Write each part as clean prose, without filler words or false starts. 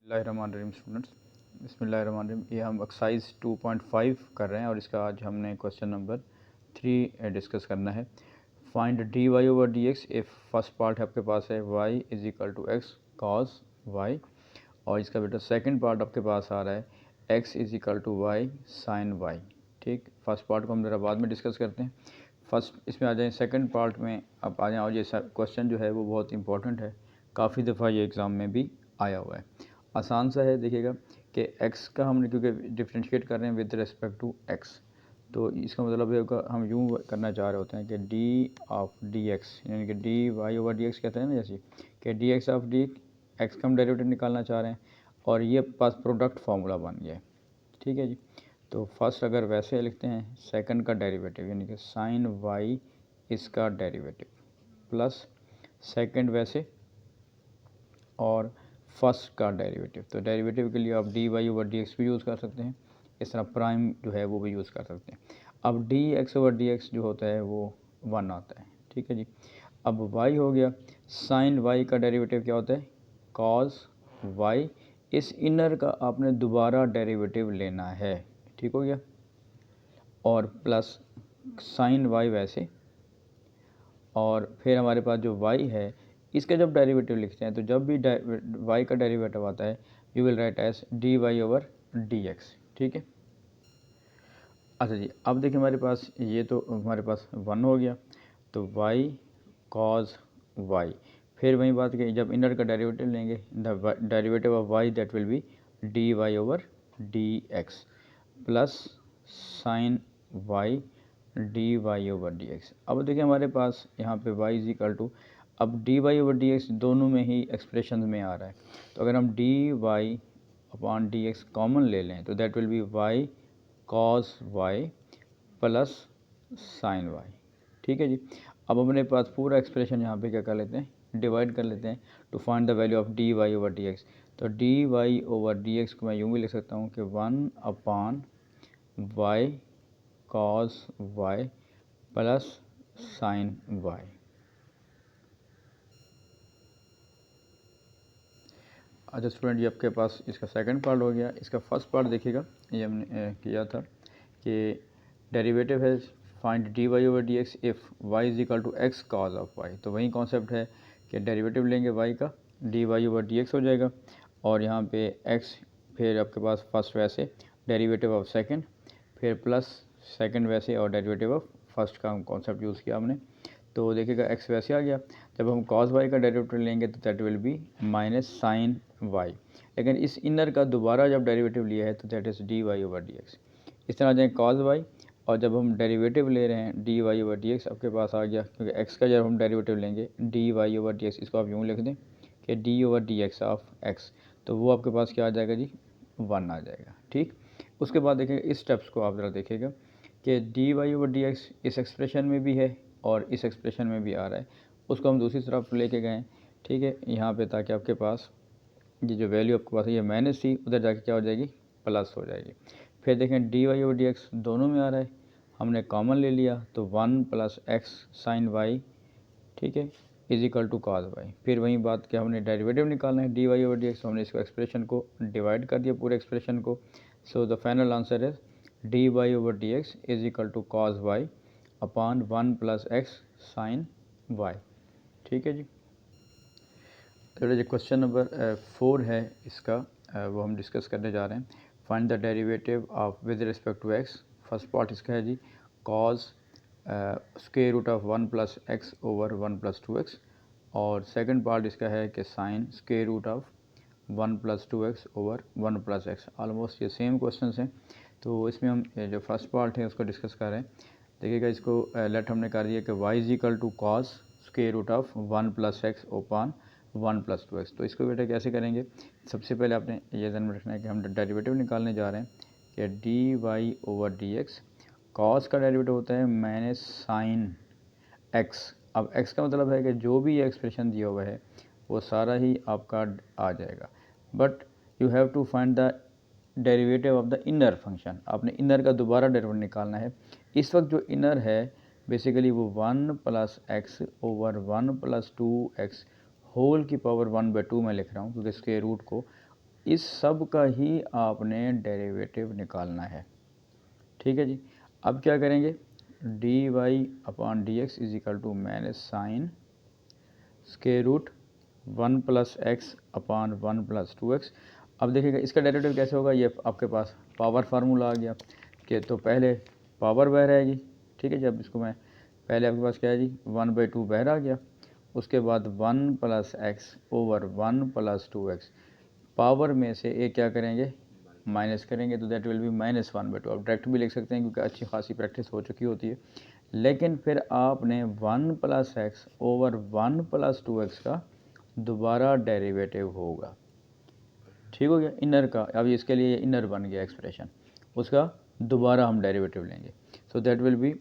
बिस्मिल्लाहिर्रहमानिर्रहीम स्टूडेंट्स, बिस्मिल्लाहिर्रहमानिर्रहीम। ये हम एक्सरसाइज 2.5 कर रहे हैं और इसका आज हमने क्वेश्चन नंबर 3 डिस्कस करना है। Find D Y over D X. If first part आपके पास है y is equal to X cos Y, और इसका बेटा सेकंड पार्ट आपके पास आ रहा है x is equal to Y sine Y. ठीक, फर्स्ट पार्ट को हम ज़रा बाद में डिस्कस करते हैं। फर्स्ट इसमें आ जाए, सेकंड पार्ट में अब आ जाए। और ये क्वेश्चन जो है वो बहुत इंपॉर्टेंट है, काफ़ी दफ़ा ये एग्ज़ाम में भी आया हुआ है। आसान सा है, देखिएगा कि x का हमने क्योंकि डिफ्रेंशिएट कर रहे हैं विद रिस्पेक्ट टू x, तो इसका मतलब है कि हम यूँ करना चाह रहे होते हैं कि d ऑफ dx यानी कि D Y over D X कहते हैं ना, जैसे कि dx ऑफ डी एक्स का हम डेरिवेटिव निकालना चाह रहे हैं और ये पास प्रोडक्ट फार्मूला बन गया है। ठीक है जी, तो फर्स्ट अगर वैसे लिखते हैं, सेकंड का डेरिवेटिव यानी कि साइन वाई इसका डेरिवेटिव प्लस सेकंड वैसे और फर्स्ट का डेरिवेटिव। तो डेरिवेटिव के लिए आप D Y over D X भी यूज़ कर सकते हैं, इस तरह प्राइम जो है वो भी यूज़ कर सकते हैं। अब D x over D x जो होता है वो 1 आता है। ठीक है जी, अब वाई हो गया, साइन वाई का डेरिवेटिव क्या होता है, कॉस वाई। इस इनर का आपने दोबारा डेरिवेटिव लेना है, ठीक हो गया, और प्लस साइन वाई वैसे, और फिर हमारे पास जो y है इसका जब डेरिवेटिव लिखते हैं तो जब भी y का डेरिवेटिव आता है you will write as D Y over D X. ठीक है, अच्छा जी, अब देखिए हमारे पास ये तो हमारे पास 1 हो गया, तो y कॉज y, फिर वही बात कि जब इनर का डेरिवेटिव लेंगे the derivative of y that will be D Y over D X plus sine Y D Y over D X. अब देखिए हमारे पास यहाँ पे y इज इक्वल टू, अब D Y over D x दोनों में ही एक्सप्रेशन में आ रहा है, तो अगर हम D Y upon D X common ले लें तो that will be y cos Y plus sine Y. ठीक है जी, अब अपने पास पूरा एक्सप्रेशन यहाँ पे क्या कर लेते हैं, डिवाइड कर लेते हैं to find the value of D Y over D X. तो D Y over D X को मैं यूँ भी लिख सकता हूँ कि 1 upon Y cos Y plus sine Y. अच्छा स्टूडेंट, ये आपके पास इसका सेकंड पार्ट हो गया। इसका फर्स्ट पार्ट देखिएगा, ये हमने किया था कि डेरिवेटिव है find D Y over D X if Y is equal to X cos of Y. तो वही कॉन्सेप्ट है कि डेरिवेटिव लेंगे वाई का, D Y over D X हो जाएगा, और यहाँ पे एक्स, फिर आपके पास फर्स्ट वैसे डेरिवेटिव ऑफ सेकंड, फिर प्लस सेकंड वैसे और डेरिवेटिव ऑफ फर्स्ट का कॉन्सेप्ट यूज़ किया हमने। तो देखिएगा एक्स वैसे आ गया, जब हम कॉस वाई का डेरिवेटिव लेंगे तो that will be minus sine Y, लेकिन इस इनर का दोबारा जब डेरिवेटिव लिया है तो that is D Y over D x. इस तरह आ जाए कॉस वाई, और जब हम डेरिवेटिव ले रहे हैं D Y over D X आपके पास आ गया, क्योंकि एक्स का जब हम डेरिवेटिव लेंगे d Y over D x, इसको आप यूँ लिख दें कि d over D x of x, तो वो आपके पास क्या आ जाएगा जी, 1 आ जाएगा। ठीक, उसके बाद देखिए इस स्टेप्स को आप ज़रा देखिएगा कि D Y over D x इस एक्सप्रेशन में भी है और इस एक्सप्रेशन में भी आ रहा है, उसको हम दूसरी तरफ लेके गए। ठीक है, यहाँ पे ताकि आपके पास ये जो वैल्यू आपके पास है ये माइनस थी, उधर जाके क्या हो जाएगी, प्लस हो जाएगी। फिर देखें d Y over D x दोनों में आ रहा है, हमने कॉमन ले लिया तो 1 प्लस एक्स साइन वाई, ठीक है, is equal to cos y. फिर वही बात कि हमने डेरिवेटिव निकालना है d Y over D x, हमने इसको एक्सप्रेशन को डिवाइड कर दिया पूरे एक्सप्रेशन को। So the final answer is d Y over D x is equal to cos y upon 1 plus x sine Y. ठीक है जी, तो जो क्वेश्चन नंबर 4 है इसका वो हम डिस्कस करने जा रहे हैं। Find the derivative of with respect to X. First part इसका है जी cos square root of 1 plus x over 1 plus 2x, और सेकंड पार्ट इसका है कि sine square root of 1 plus 2x over 1 plus X. Almost ये same question हैं, तो इसमें हम जो फर्स्ट पार्ट है उसको डिस्कस कर रहे हैं। देखिएगा इसको लेट हमने कर दिया कि y is equal to cos square root of 1 plus x open 1 plus 2x। तो इसको बेटा कैसे करेंगे, सबसे पहले आपने ये ध्यान में रखना है कि हम डेरिवेटिव निकालने जा रहे हैं कि D Y over D x, cos का डेरिवेटिव होता है माइनस साइन एक्स। अब एक्स का मतलब है कि जो भी ये एक्सप्रेशन दिया हुआ है वो सारा ही आपका आ जाएगा, but you have to find the derivative of the inner function. आपने इनर का दोबारा डेरिवेटिव निकालना है। इस वक्त जो इनर है बेसिकली वो 1 plus x over 1 plus 2x whole की पावर 1/2 में लिख रहा हूँ, क्योंकि स्क्वायर रूट को इस सब का ही आपने डेरिवेटिव निकालना है। ठीक है जी। अब क्या करेंगे, d Y upon D x is equal to minus sine square root 1 plus x upon 1 plus 2x। अब देखिएगा इसका डेरिवेटिव कैसे होगा, ये आपके पास पावर फार्मूला आ गया कि तो पहले पावर बाहर आएगी। ठीक है, जब इसको मैं पहले आपके पास क्या है जी 1/2 बाहर आ गया, उसके बाद 1 plus x over 1 plus 2x, power में से एक क्या करेंगे माइनस करेंगे, तो दैट विल बी -1/2। आप डायरेक्ट भी लिख सकते हैं क्योंकि अच्छी खासी प्रैक्टिस हो चुकी होती है। लेकिन फिर आपने 1 plus x over 1 plus 2x का दोबारा डेरिवेटिव होगा। ठीक हो गया, इनर का। अब इसके लिए इनर बन गया एक्सप्रेशन, उसका दोबारा हम डेरिवेटिव लेंगे। सो दैट विल बी,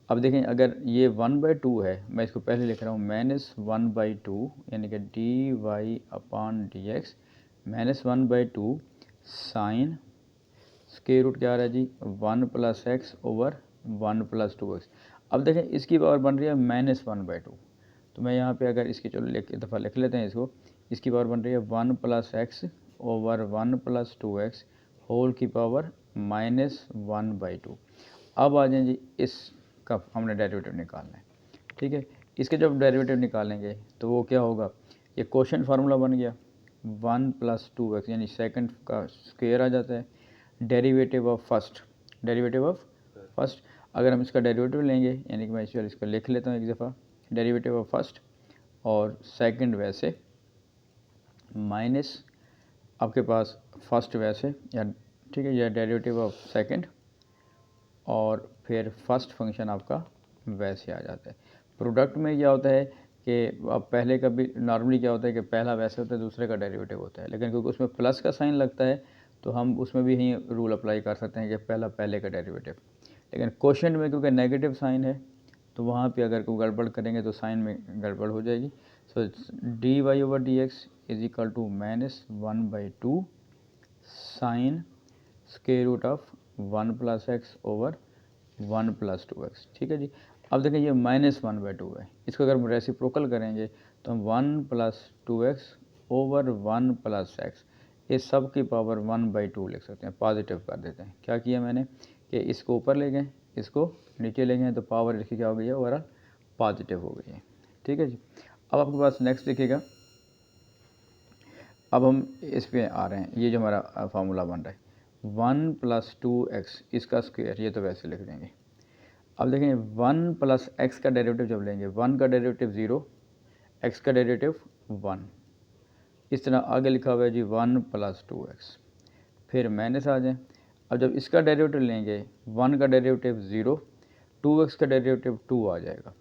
अब देखें अगर ये 1/2 है, मैं इसको पहले लिख रहा हूँ -1/2, यानी कि D Y upon D x -1/2 sine square root क्या आ रहा है जी 1 plus x over 1 plus 2x। अब देखें इसकी पावर बन रही है -1/2, तो मैं यहाँ पे अगर इसकी चलो एक दफ़ा लिख लेते हैं इसको, इसकी पावर बन रही है 1 plus x over 1 plus 2x whole की पावर -1/2। अब आ जाए जी, इसका हमने डेरिवेटिव निकालना है। ठीक है, इसके जब डेरिवेटिव निकालेंगे तो वो क्या होगा, ये क्वोशिएंट फार्मूला बन गया 1 प्लस 2x, यानी सेकंड का स्क्वायर आ जाता है, डेरिवेटिव ऑफ फर्स्ट। अगर हम इसका डेरिवेटिव लेंगे, यानी कि मैं इसको लिख लेता हूँ एक दफ़ा, डेरिवेटिव ऑफ फर्स्ट और सेकंड वैसे माइनस आपके पास फर्स्ट वैसे, या ठीक है, या डेरिवेटिव ऑफ सेकंड और फिर फर्स्ट फंक्शन आपका वैसे आ जाता है। प्रोडक्ट में क्या होता है कि अब पहले का भी नॉर्मली क्या होता है कि पहला वैसे होता है, दूसरे का डेरिवेटिव होता है, लेकिन क्योंकि उसमें प्लस का साइन लगता है तो हम उसमें भी यही रूल अप्लाई कर सकते हैं कि पहला पहले का डेरिवेटिव। लेकिन क्वोशिएंट में क्योंकि नेगेटिव साइन है तो वहाँ पे अगर कोई गड़बड़ करेंगे तो साइन में गड़बड़ हो जाएगी। So D Y over D x is equal to -1/2 sine square root of 1 plus x over 1 plus 2x। ठीक है जी। अब देखें ये -1/2 है, इसको अगर हम रेसिप्रोकल करेंगे तो हम 1 plus 2x over 1 plus x, इस सब की पावर 1/2 लिख सकते हैं, पॉजिटिव कर देते हैं। क्या किया मैंने कि इसको ऊपर ले गए, इसको नीचे ले गए, तो पावर इसकी क्या हो गई है, ओवरऑल पॉजिटिव हो गई है। ठीक है जी। अब आपके पास नेक्स्ट देखिएगा, अब हम इस पे आ रहे हैं, ये जो हमारा फार्मूला बन रहा है 1 प्लस 2x इसका स्क्वायर, ये तो वैसे लिख देंगे। अब देखें 1 प्लस एक्स का डेरिवेटिव जब लेंगे, 1 का डेरिवेटिव 0, x का डेरिवेटिव 1, इस तरह आगे लिखा हुआ है जी 1 प्लस 2x, फिर माइनस आ जाए। अब जब इसका डेरिवेटिव लेंगे 1 का डेरिवेटिव 0, 2x का डेरिवेटिव 2 आ जाएगा।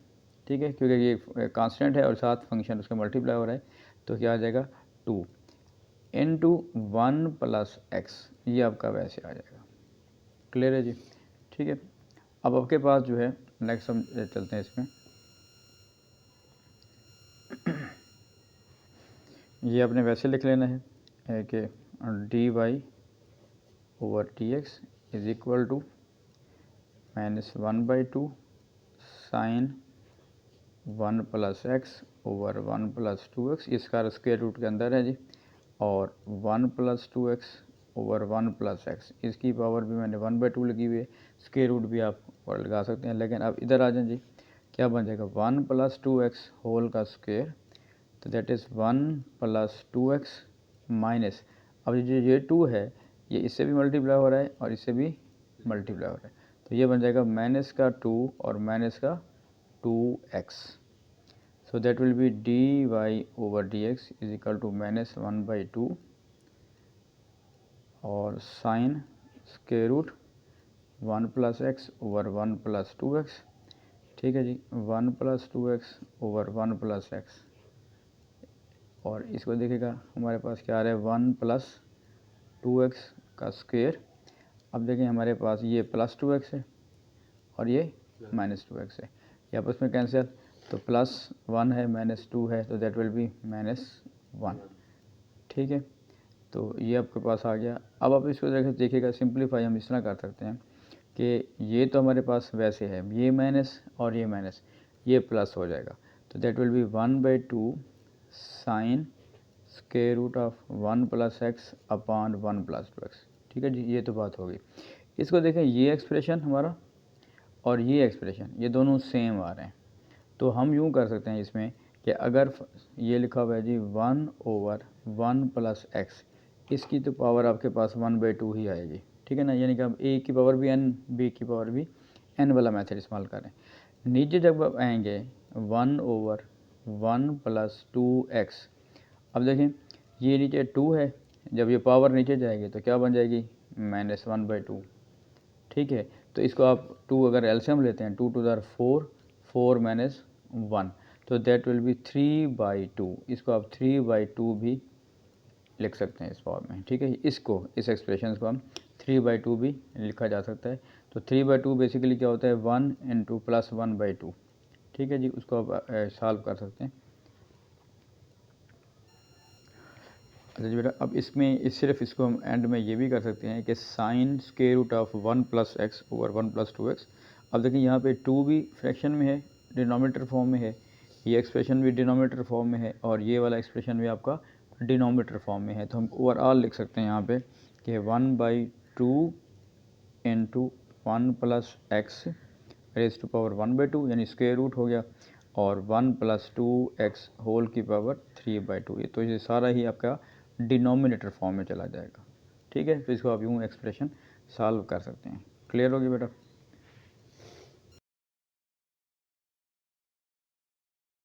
ठीक है, क्योंकि ये कांस्टेंट है और साथ फंक्शन उसका मल्टीप्लाई हो रहा है, तो क्या आ जाएगा 2 इंटू 1 प्लस एक्स, ये आपका वैसे आ जाएगा। क्लियर है जी। ठीक है, अब आपके पास जो है नेक्स्ट हम चलते हैं इसमें, ये आपने वैसे लिख लेना है कि D Y over D x is equal to -1/2 sine 1 plus x over 1 plus 2x, इसका स्क्वायर रूट के अंदर है जी, और 1 plus 2x over 1 plus x, इसकी पावर भी मैंने 1/2 लगी हुई है, स्क्वायर रूट भी आप और लगा सकते हैं। लेकिन अब इधर आ जाए जी, क्या बन जाएगा 1 प्लस 2x होल का स्क्वायर, तो that is 1 plus 2x minus, अब ये 2 है, ये इससे भी मल्टीप्लाई हो रहा है और इससे भी मल्टीप्लाई हो रहा है, तो ये बन जाएगा माइनस का 2 और माइनस का 2x। So that will be D Y over D x is equal to -1/2 और sine square root 1 plus x over 1 plus 2x। ठीक है जी, 1 plus 2x over 1 plus x, और इसको देखिएगा हमारे पास क्या आ रहा है 1 प्लस 2x का स्क्वायर। अब देखें हमारे पास ये प्लस 2x है और ये -2x है, ये आपस में कैंसिल, तो +1 है -2 है, तो दैट विल बी -1। ठीक है, तो ये आपके पास आ गया। अब आप इसको देखिएगा सिंप्लीफाई हम इस तरह कर सकते हैं कि ये तो हमारे पास वैसे है, ये माइनस और ये माइनस, ये प्लस हो जाएगा, तो that will be 1/2 sine square root of 1 plus x upon 1 plus 2x। ठीक है जी, ये तो बात होगी। इसको देखें, ये एक्सप्रेशन हमारा और ये एक्सप्रेशन ये दोनों सेम आ रहे हैं, तो हम यूँ कर सकते हैं इसमें कि अगर ये लिखा हुआ है जी 1/1 प्लस एक्स, इसकी तो पावर आपके पास 1/2 ही आएगी। ठीक है ना, यानी कि आप a की पावर भी n, b की पावर भी n वाला मेथड इस्तेमाल करें। नीचे जब आप आएंगे 1/1 प्लस 2x, अब देखें ये नीचे 2 है, जब ये पावर नीचे जाएगी तो क्या बन जाएगी, -1/2। ठीक है, तो इसको आप 2 अगर एलसीएम लेते हैं, 2 टू द 4, 4 माइनस 1, तो दैट विल बी 3/2। इसको आप 3/2 भी लिख सकते हैं इस फॉर्म में। ठीक है, इसको, इस एक्सप्रेशन को हम 3/2 भी लिखा जा सकता है। तो 3/2 बेसिकली क्या होता है, 1 इंटू प्लस 1/2। ठीक है जी, उसको आप सॉल्व कर सकते हैं। अच्छा जी बेटा, अब इसमें सिर्फ इसको हम एंड में ये भी कर सकते हैं कि sine square root of 1 plus x over 1 plus 2x। अब देखिए यहाँ पे 2 भी फ्रैक्शन में है, डिनोमिनेटर फॉर्म में है, ये एक्सप्रेशन भी डिनोमिनेटर फॉर्म में है, और ये वाला एक्सप्रेशन भी आपका डिनोमिनेटर फॉर्म में है। तो हम ओवरऑल लिख सकते हैं यहाँ पे कि 1/2 into 1 plus x raise to power 1/2, यानी स्क्वायर रूट हो गया, और 1 प्लस 2x होल की पावर 3/2। ये तो ये सारा ही आपका डिनोमिनेटर फॉर्म में चला जाएगा। ठीक है, तो इसको आप यूँ एक्सप्रेशन सॉल्व कर सकते हैं। क्लियर होगी बेटा।